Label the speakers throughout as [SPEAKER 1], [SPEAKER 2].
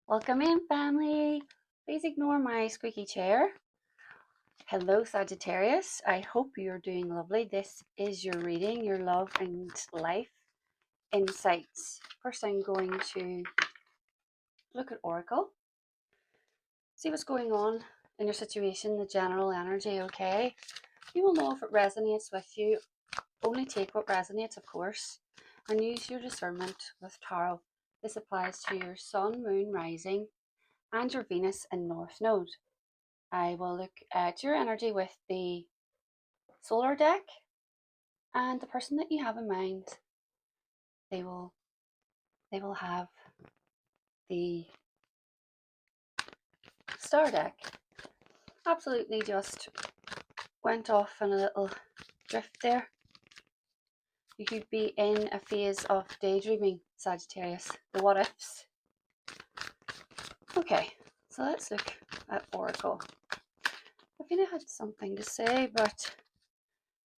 [SPEAKER 1] Welcome in, family. Please ignore my squeaky chair. Hello, Sagittarius. I hope you're doing lovely. This is your reading, your love and life insights. First, I'm going to look at Oracle, see what's going on in your situation, the general energy, okay? You will know if it resonates with you. Only take what resonates, of course, and use your discernment with tarot. This applies to your sun, moon, rising, and your Venus and North Node. I will look at your energy with the solar deck and the person that you have in mind. They will have the star deck. Absolutely just went off on a little drift there. You could be in a phase of daydreaming, Sagittarius, the what ifs. Okay, so let's look at Oracle. Athena had something to say, but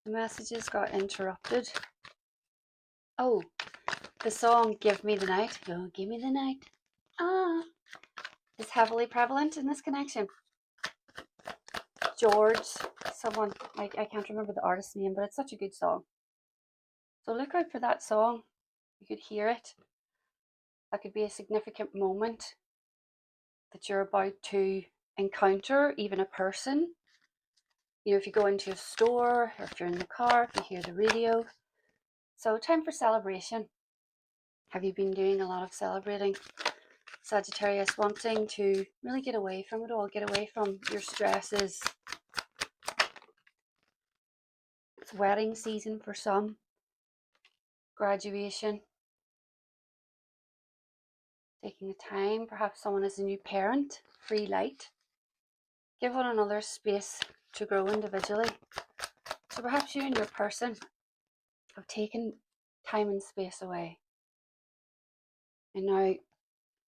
[SPEAKER 1] the messages got interrupted. Oh, the song Give Me the Night, oh, give me the night, is heavily prevalent in this connection. George, someone, I can't remember the artist's name, but it's such a good song. So look out for that song. You could hear it. That could be a significant moment that you're about to encounter, even a person. You know, if you go into a store, or if you're in the car, if you hear the radio. So time for celebration. Have you been doing a lot of celebrating? Sagittarius, wanting to really get away from it all, get away from your stresses. It's wedding season for some, graduation, taking the time. Perhaps someone is a new parent, free light. Give one another space to grow individually. So perhaps you and your person have taken time and space away. And now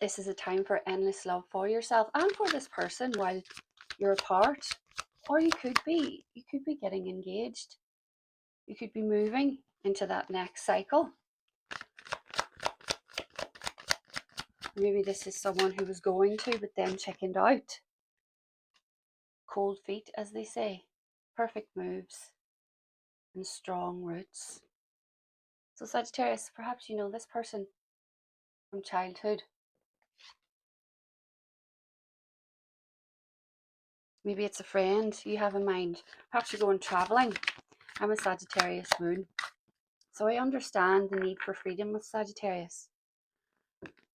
[SPEAKER 1] this is a time for endless love for yourself and for this person while you're apart. Or you could be getting engaged. You could be moving into that next cycle. Maybe this is someone who was going to, but then chickened out. Cold feet, as they say. Perfect moves and strong roots. So Sagittarius, perhaps you know this person from childhood. Maybe it's a friend you have in mind. Perhaps you're going traveling. I'm a Sagittarius moon, so I understand the need for freedom with Sagittarius.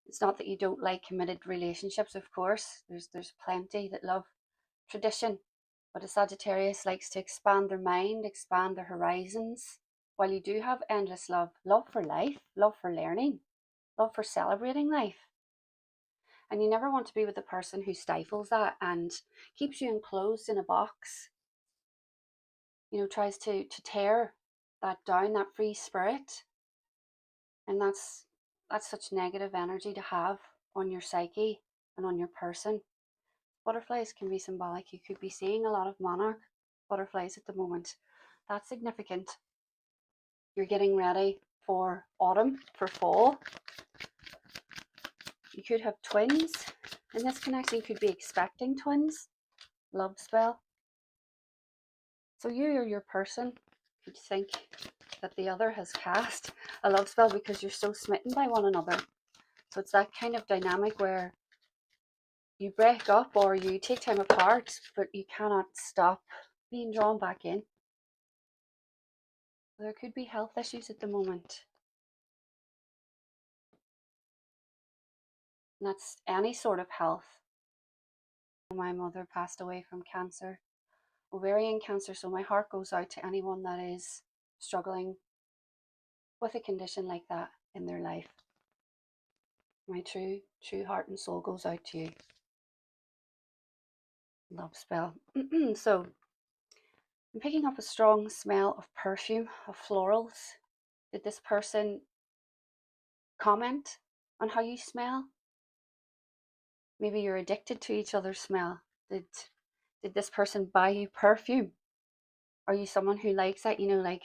[SPEAKER 1] It's not that you don't like committed relationships, of course. There's plenty that love tradition, but a Sagittarius likes to expand their mind, expand their horizons. While you do have endless love, love for life, love for learning, love for celebrating life. And you never want to be with a person who stifles that and keeps you enclosed in a box. You know, tries to tear that down, that free spirit. And that's such negative energy to have on your psyche and on your person. Butterflies can be symbolic. You could be seeing a lot of monarch butterflies at the moment. That's significant. You're getting ready for autumn, for fall. You could have twins in this connection. You could be expecting twins. Love spell. So you or your person could think that the other has cast a love spell because you're so smitten by one another. So it's that kind of dynamic where you break up or you take time apart, but you cannot stop being drawn back in. There could be health issues at the moment. And that's any sort of health. My mother passed away from cancer, ovarian cancer, so my heart goes out to anyone that is struggling with a condition like that in their life. My true heart and soul goes out to you. Love spell. So I'm picking up a strong smell of perfume, of florals. Did this person comment on how you smell? Maybe you're addicted to each other's smell. Did this person buy you perfume? Are you someone who likes that? You know, like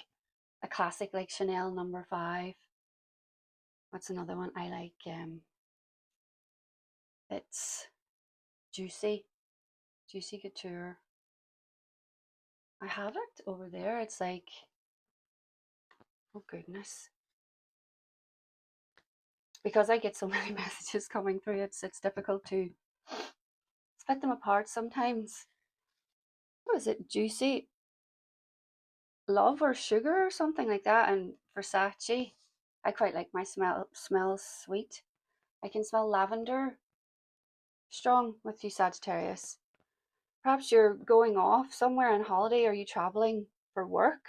[SPEAKER 1] a classic like Chanel No. 5. What's another one I like? It's juicy couture. I have it over there. It's like, oh goodness. Because I get so many messages coming through, it's difficult to split them apart sometimes. What is it? Juicy love or sugar or something like that. And Versace. I quite like my smells sweet. I can smell lavender strong with you, Sagittarius. Perhaps you're going off somewhere on holiday. Are you traveling for work?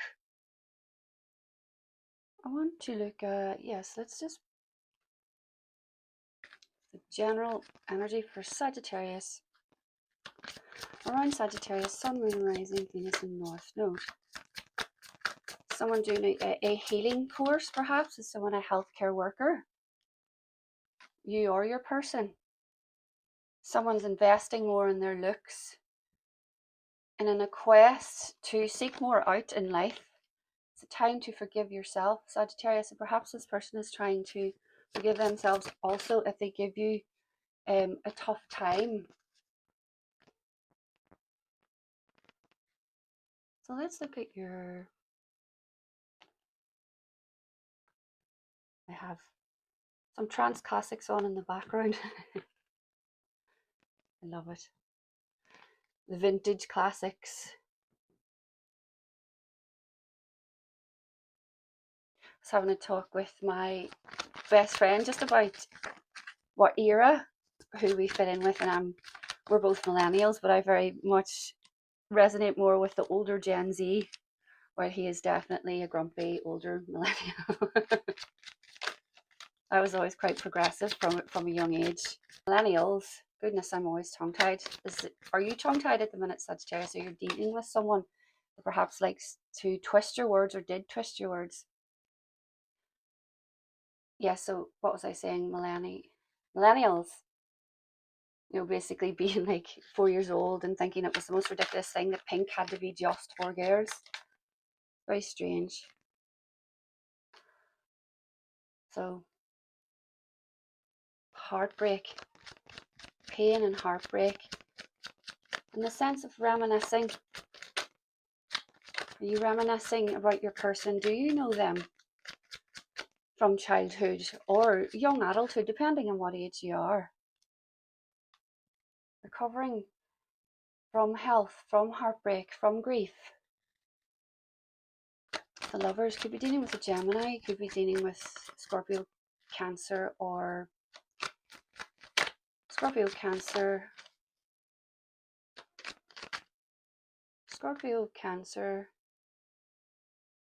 [SPEAKER 1] I want to look at, yes, let's just, the general energy for Sagittarius. Around Sagittarius, Sun, Moon, Rising, Venus and North Node. Someone doing a healing course, perhaps? Is someone a healthcare worker? You or your person? Someone's investing more in their looks and in a quest to seek more out in life. It's a time to forgive yourself, Sagittarius, and perhaps this person is trying to forgive themselves also if they give you a tough time. So let's look at your... I have some trance classics on in the background. I love it. The vintage classics. I was having a talk with my best friend just about what era, who we fit in with, and we're both millennials, but I very much resonate more with the older Gen Z, where he is definitely a grumpy older millennial. I was always quite progressive from a young age. Millennials, goodness, I'm always tongue-tied. Are you tongue-tied at the minute, Sagittarius? Are you dealing with someone that perhaps likes to twist your words or did twist your words? Yeah, so what was I saying? Millennials, you know, basically being like 4 years old and thinking it was the most ridiculous thing that pink had to be just for girls. Very strange. So, heartbreak, pain and heartbreak, and the sense of reminiscing. Are you reminiscing about your person? Do you know them from childhood or young adulthood, depending on what age you are? Recovering from health, from heartbreak, from grief. The Lovers could be dealing with a Gemini, could be dealing with Scorpio, Cancer, or Scorpio, Cancer,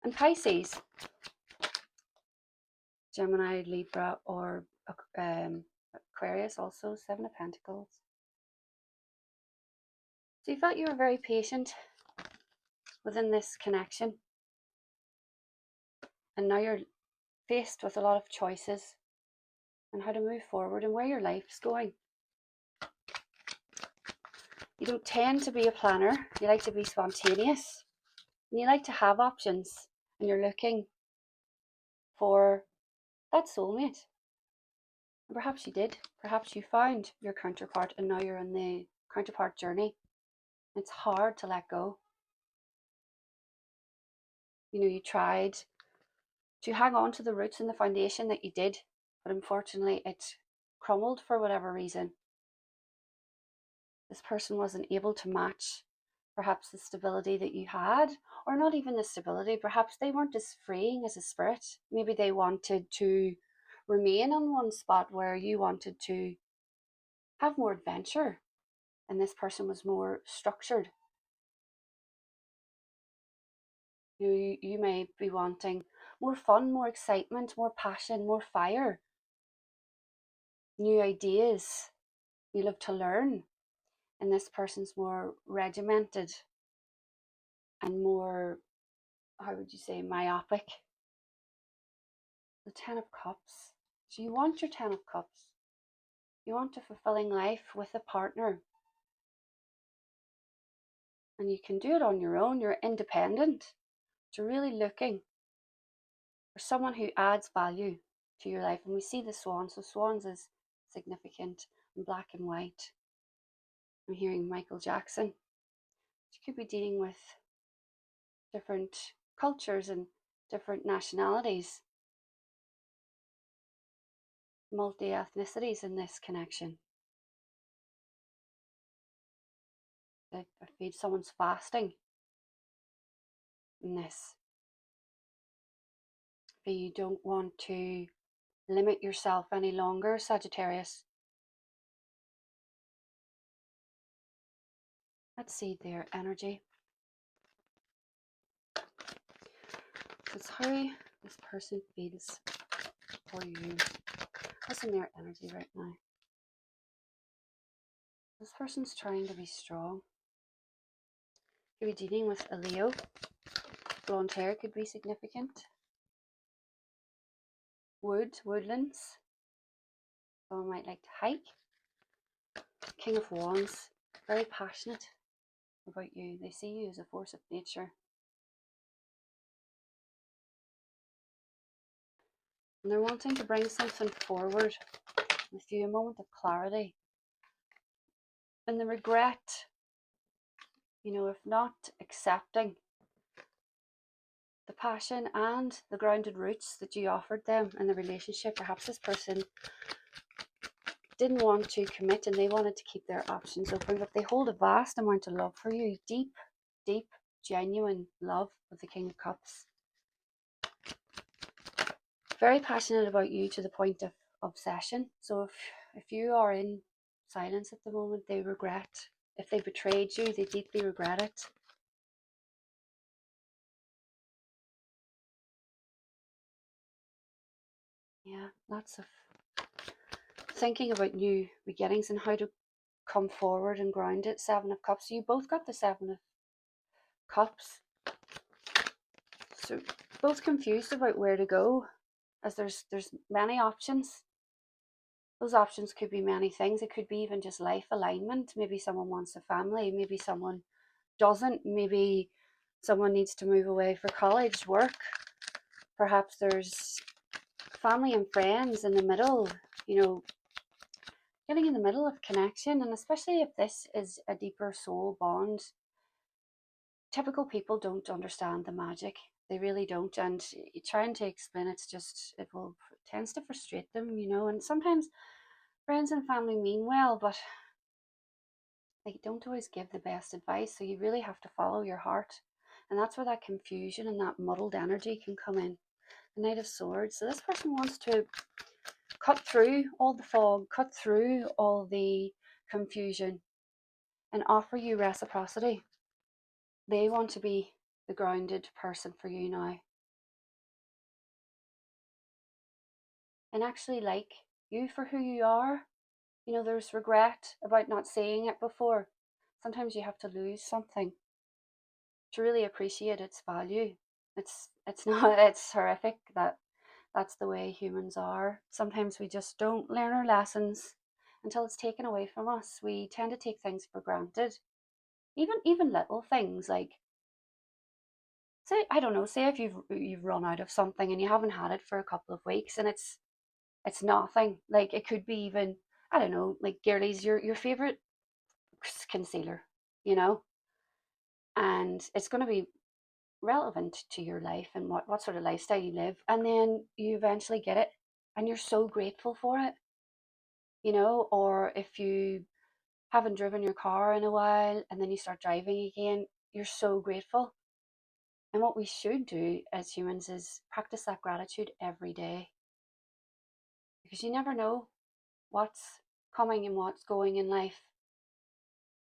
[SPEAKER 1] and Pisces. Gemini, Libra, or Aquarius also, Seven of Pentacles. So you felt you were very patient within this connection, and now you're faced with a lot of choices and how to move forward and where your life's going. You don't tend to be a planner. You like to be spontaneous, and you like to have options, and you're looking for that soulmate. And perhaps you did. Perhaps you found your counterpart, and now you're in the counterpart journey. It's hard to let go. You know, you tried to hang on to the roots and the foundation that you did, but unfortunately it crumbled for whatever reason. This person wasn't able to match perhaps the stability that you had, or not even the stability. Perhaps they weren't as freeing as a spirit. Maybe they wanted to remain on one spot where you wanted to have more adventure, and this person was more structured. You may be wanting more fun, more excitement, more passion, more fire, new ideas. You love to learn, and this person's more regimented and more, how would you say, myopic. The Ten of Cups. So you want your Ten of Cups. You want a fulfilling life with a partner, and you can do it on your own. You're independent. So you're really looking for someone who adds value to your life. And we see the Swan. So Swans is significant in black and white. I'm hearing Michael Jackson. You could be dealing with different cultures and different nationalities, multi-ethnicities in this connection. I feel someone's fasting in this. But you don't want to limit yourself any longer, Sagittarius. Let's see their energy. It's how this person feels for you. What's in their energy right now? This person's trying to be strong. Could be dealing with a Leo. Blonde hair could be significant. Woodlands. Someone might like to hike. King of Wands. Very passionate about you. They see you as a force of nature. And they're wanting to bring something forward with you, a moment of clarity. And the regret, of not accepting the passion and the grounded roots that you offered them in the relationship. Perhaps this person didn't want to commit and they wanted to keep their options open, but they hold a vast amount of love for you. Deep, deep, genuine love with the King of Cups. Very passionate about you to the point of obsession. So if you are in silence at the moment, they regret. If they betrayed you, they deeply regret it. Yeah, lots of thinking about new beginnings and how to come forward and ground it. Seven of Cups. So you both got the Seven of Cups. So both confused about where to go, as there's many options. Those options could be many things. It could be even just life alignment. Maybe someone wants a family, maybe someone doesn't, maybe someone needs to move away for college, work. Perhaps there's family and friends in the middle, getting in the middle of connection. And especially if this is a deeper soul bond, typical people don't understand the magic. They really don't. And trying to explain it tends to frustrate them, and sometimes friends and family mean well, but they don't always give the best advice. So you really have to follow your heart. And that's where that confusion and that muddled energy can come in. The Knight of Swords. So this person wants to cut through all the fog, cut through all the confusion, and offer you reciprocity. They want to be the grounded person for you now. And actually like you for who you are. There's regret about not saying it before. Sometimes you have to lose something to really appreciate its value. It's horrific that that's the way humans are. Sometimes we just don't learn our lessons until it's taken away from us. We tend to take things for granted. Even little things like, say if you've run out of something and you haven't had it for a couple of weeks and it's nothing. Like it could be even, I don't know, like girlies, your favorite concealer, and it's going to be relevant to your life and what sort of lifestyle you live, and then you eventually get it and you're so grateful for it, or if you haven't driven your car in a while and then you start driving again, you're so grateful. And what we should do as humans is practice that gratitude every day, because you never know what's coming and what's going in life.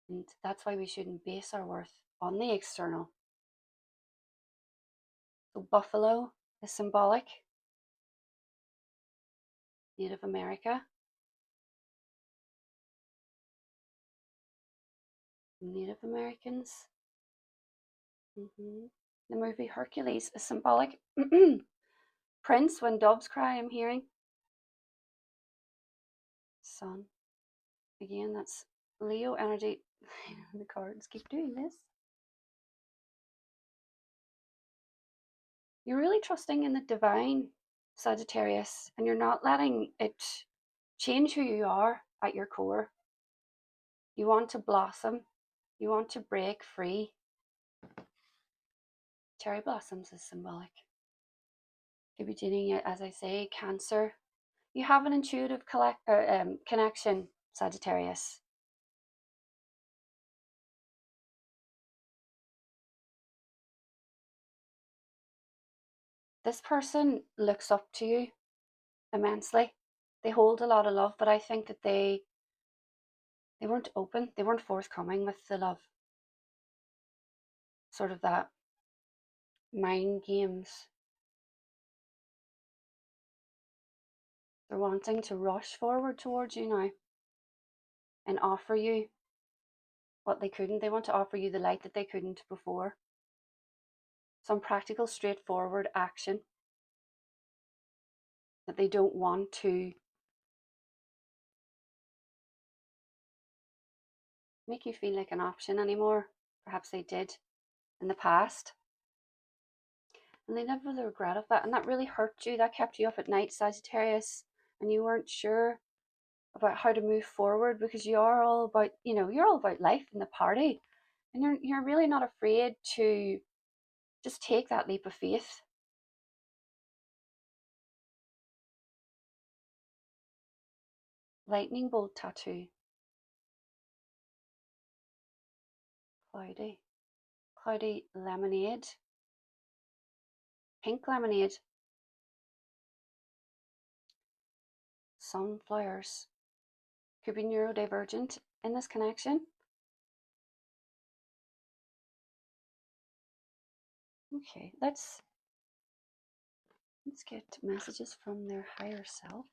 [SPEAKER 1] And that's why we shouldn't base our worth on the external. So buffalo is symbolic. Native America. Native Americans. The movie Hercules is symbolic. Prince, when doves cry, I'm hearing. Sun. Again, that's Leo energy. The cards keep doing this. You're really trusting in the divine, Sagittarius, and you're not letting it change who you are. at your core. You want to blossom. You want to break free. Cherry blossoms is symbolic. Could be dealing it, as I say, Cancer. You have an intuitive connection, Sagittarius. This person looks up to you immensely. They hold a lot of love, but I think that they weren't open, they weren't forthcoming with the love. Sort of that mind games. They're wanting to rush forward towards you now and offer you what they couldn't. They want to offer you the light that they couldn't before. Some practical, straightforward action that they don't want to make you feel like an option anymore. Perhaps they did in the past. And they live with the regret of that. And that really hurt you. That kept you up at night, Sagittarius. And you weren't sure about how to move forward, because you are all about, you're all about life and the party. And you're really not afraid to just take that leap of faith. Lightning bolt tattoo. Cloudy lemonade. Pink lemonade. Sunflowers. Could be neurodivergent in this connection. Okay, let's get messages from their higher self.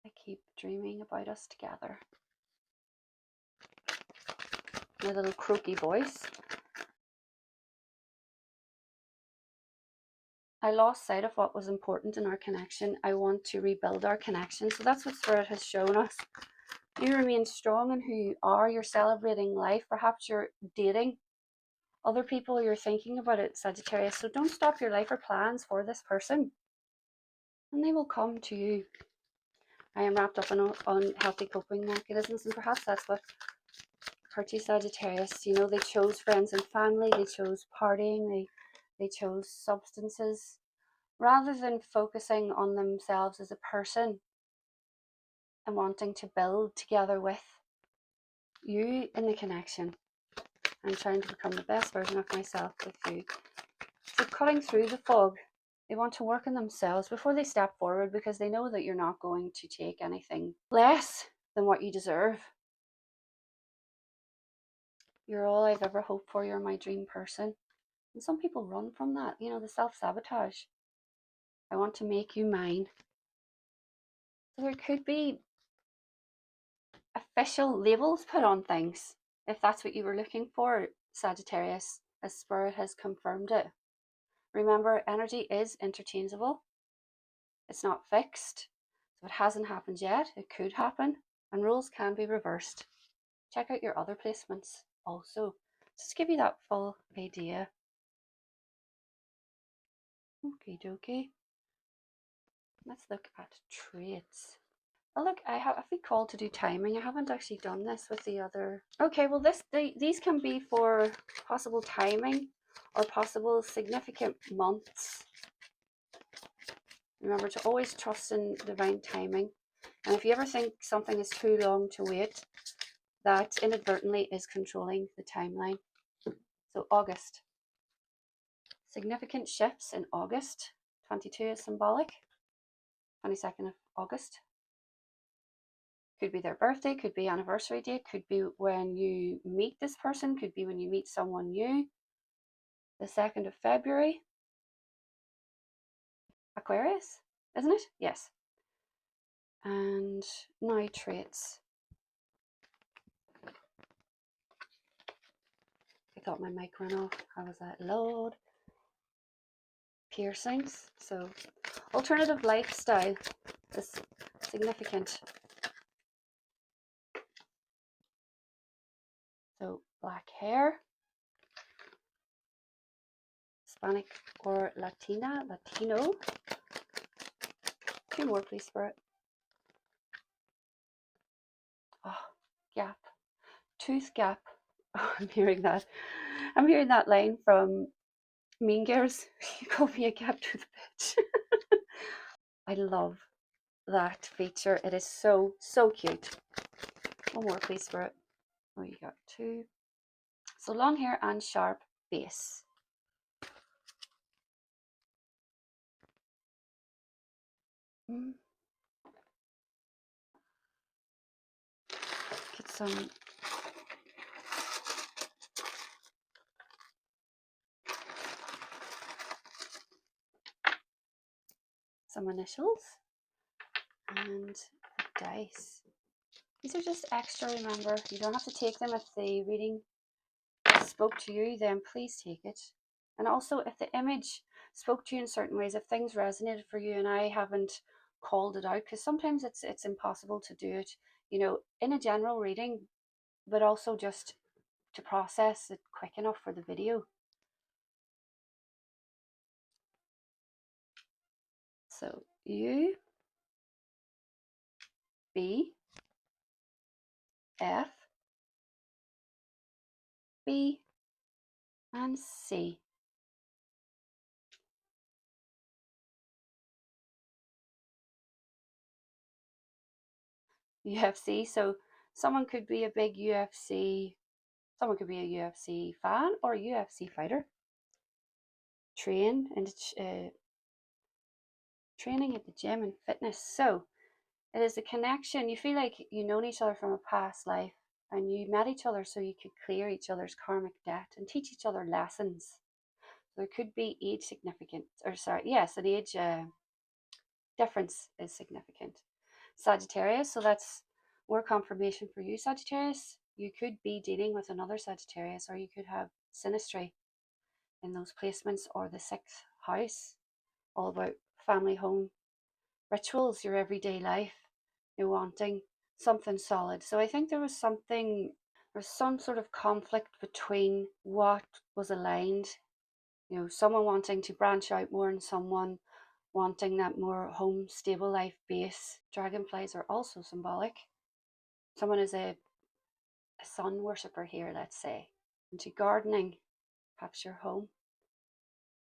[SPEAKER 1] I keep dreaming about us together. My little croaky voice. I lost sight of what was important in our connection. I want to rebuild our connection. So that's what Spirit has shown us. You remain strong in who you are. You're celebrating life. Perhaps you're dating other people. You're thinking about it, Sagittarius. So don't stop your life or plans for this person. And they will come to you. I am wrapped up in unhealthy coping mechanisms. And perhaps that's what hurt you, Sagittarius. They chose friends and family. They chose partying. They chose substances. Rather than focusing on themselves as a person and wanting to build together with you in the connection. I'm trying to become the best version of myself with you. So cutting through the fog, they want to work on themselves before they step forward, because they know that you're not going to take anything less than what you deserve. You're all I've ever hoped for. You're my dream person. And some people run from that, the self-sabotage. I want to make you mine. So there could be official labels put on things, if that's what you were looking for, Sagittarius, as Spirit has confirmed it. Remember, energy is interchangeable. It's not fixed. So it hasn't happened yet. It could happen. And rules can be reversed. Check out your other placements also, just to give you that full idea. Okie dokie. Let's look at traits. Oh look, I've been called to do timing. I haven't actually done this with the other. Okay, well these can be for possible timing or possible significant months. Remember to always trust in divine timing. And if you ever think something is too long to wait, that inadvertently is controlling the timeline. So August. Significant shifts in August. 22 is symbolic. 22nd of August. Could be their birthday, could be anniversary date, could be when you meet this person, could be when you meet someone new. The 2nd of February. Aquarius, isn't it? Yes. And now traits. I thought my mic ran off. How was that? Lord. Piercings. So alternative lifestyle is significant. So black hair. Hispanic or Latina, Latino. 2 more, please, Spirit. Oh, gap. Tooth gap. Oh, I'm hearing that. I'm hearing that line from Mean Girls. You call me a gap tooth bitch. I love that feature. It is so, so cute. 1 more, please, Spirit. Oh, you got 2. So long hair and sharp base. Get some initials and dice. These are just extra, remember. You don't have to take them. If the reading spoke to you, then please take it. And also, if the image spoke to you in certain ways, if things resonated for you and I haven't called it out, because sometimes it's impossible to do it, you know, in a general reading, but also just to process it quick enough for the video. So U, B, F, B, and C. UFC, so someone could be a big UFC, someone could be a UFC fan or a UFC fighter. Train and training at the gym and fitness. So it is a connection. You feel like you know each other from a past life and you met each other so you could clear each other's karmic debt and teach each other lessons. There could be age significant, or sorry, yes, an age difference is significant. Sagittarius, so that's more confirmation for you, Sagittarius. You could be dealing with another Sagittarius, or you could have synastry in those placements, or the 6th house, all about family, home, rituals, your everyday life. You're wanting something solid. So I think there's some sort of conflict between what was aligned, you know, someone wanting to branch out more and someone wanting that more home, stable life base. Dragonflies are also symbolic. Someone is a sun worshipper here, let's say. Into gardening, perhaps your home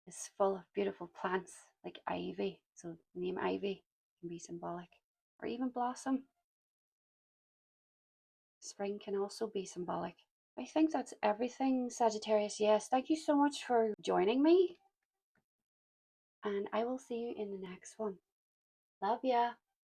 [SPEAKER 1] is full of beautiful plants like ivy. So the name ivy can be symbolic, or even blossom. Spring can also be symbolic. I think that's everything, Sagittarius. Yes, thank you so much for joining me. And I will see you in the next one. Love ya.